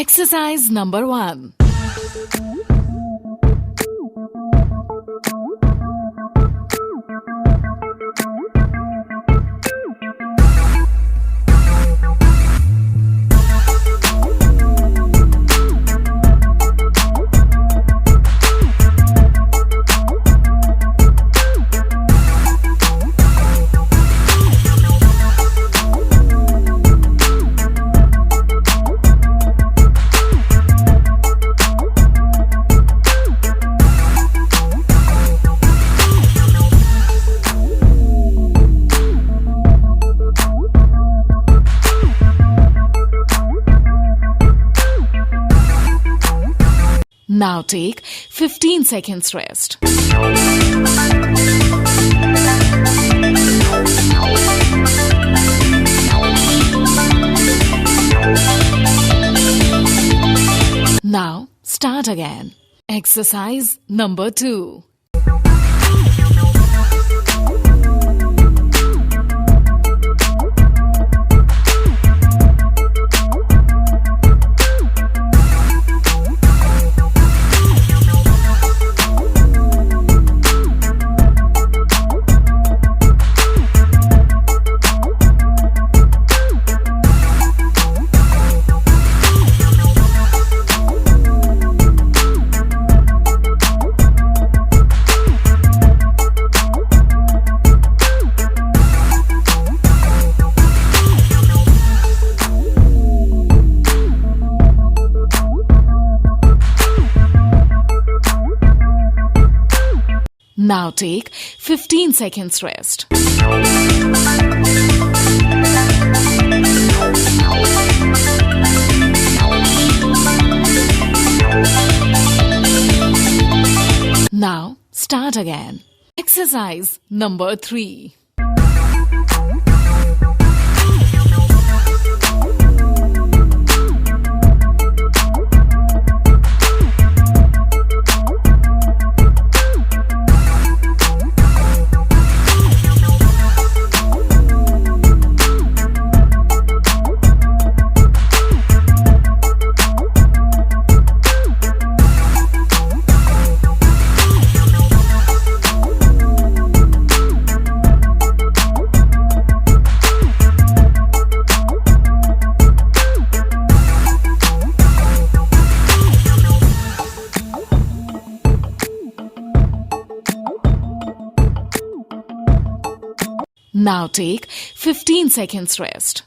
Exercise number 1. Now take 15 seconds rest. Now start again. Exercise number 2. Now take 15 seconds rest. Now start again. Exercise number 3. Now take 15 seconds rest.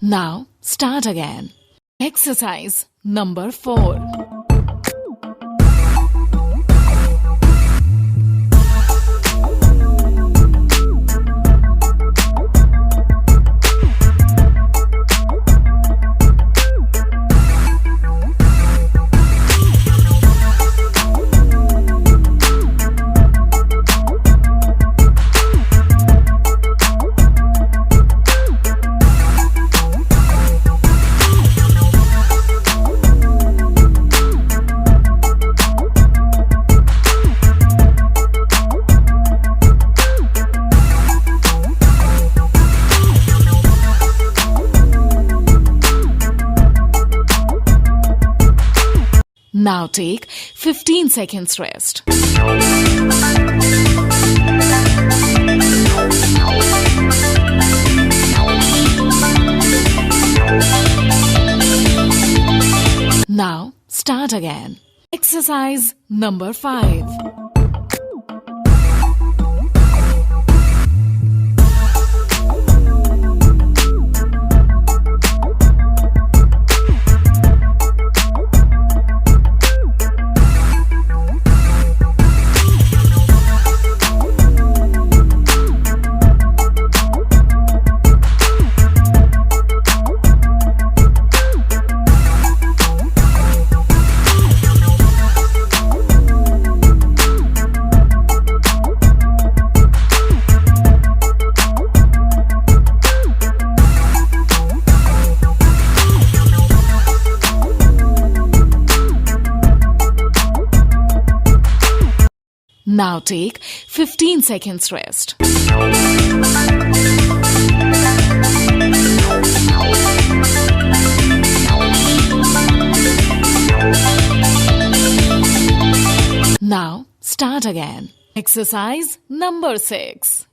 Now start again. Exercise number 4. Now take 15 seconds rest. Now start again. Exercise number 5. Now take 15 seconds rest. Now start again. Exercise number 6.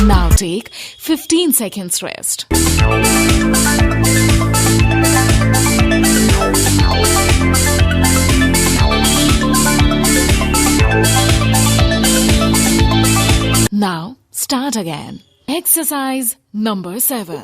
Now take 15 seconds rest. Now start again. Exercise number 7.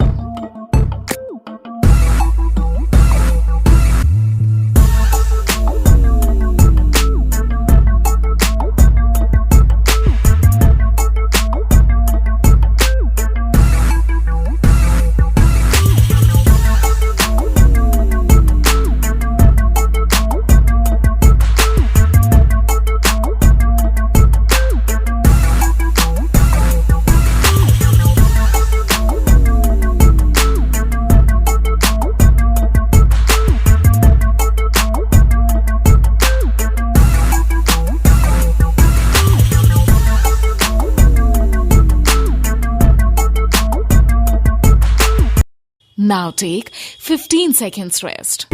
Now take 15 seconds rest.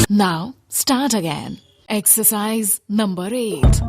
Now start again. Exercise number 8.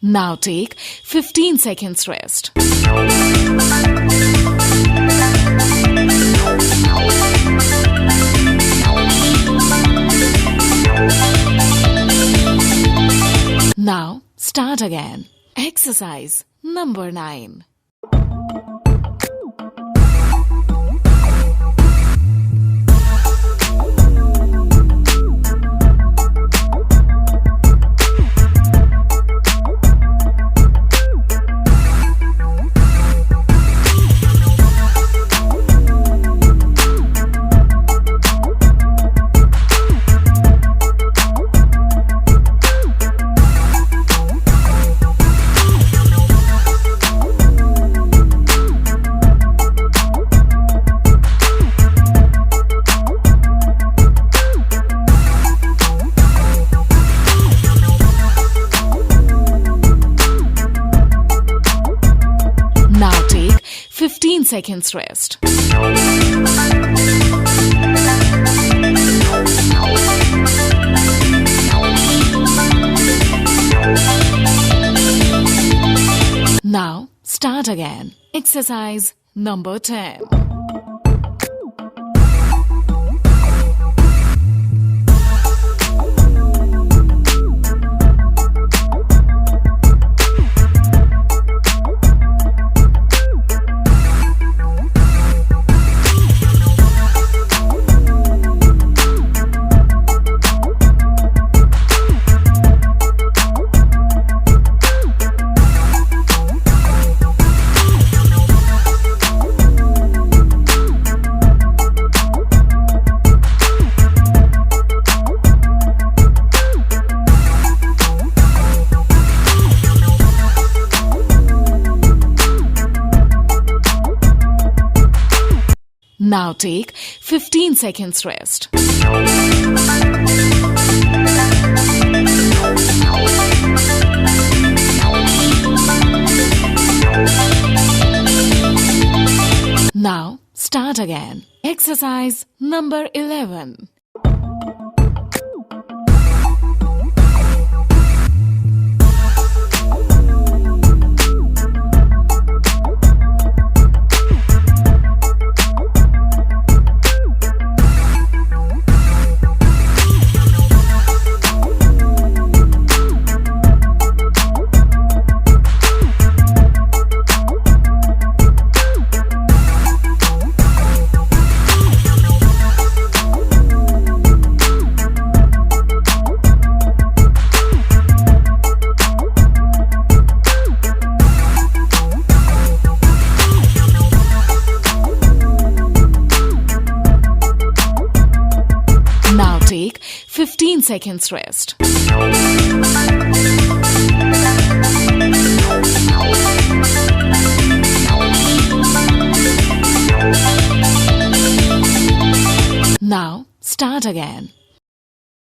Now take 15 seconds rest. Now start again. Exercise number 9. Now take 15 seconds rest. Now start again. Exercise number 10. Now take 15 seconds rest. Now start again. Exercise number 11. Now take 15 seconds rest. Now start again.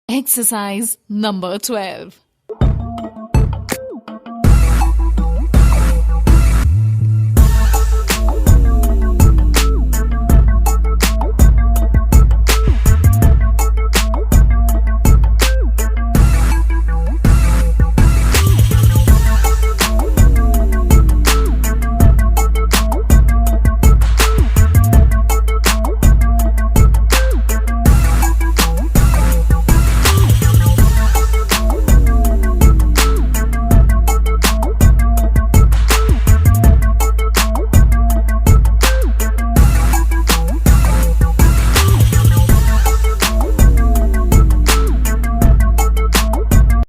Exercise number 12.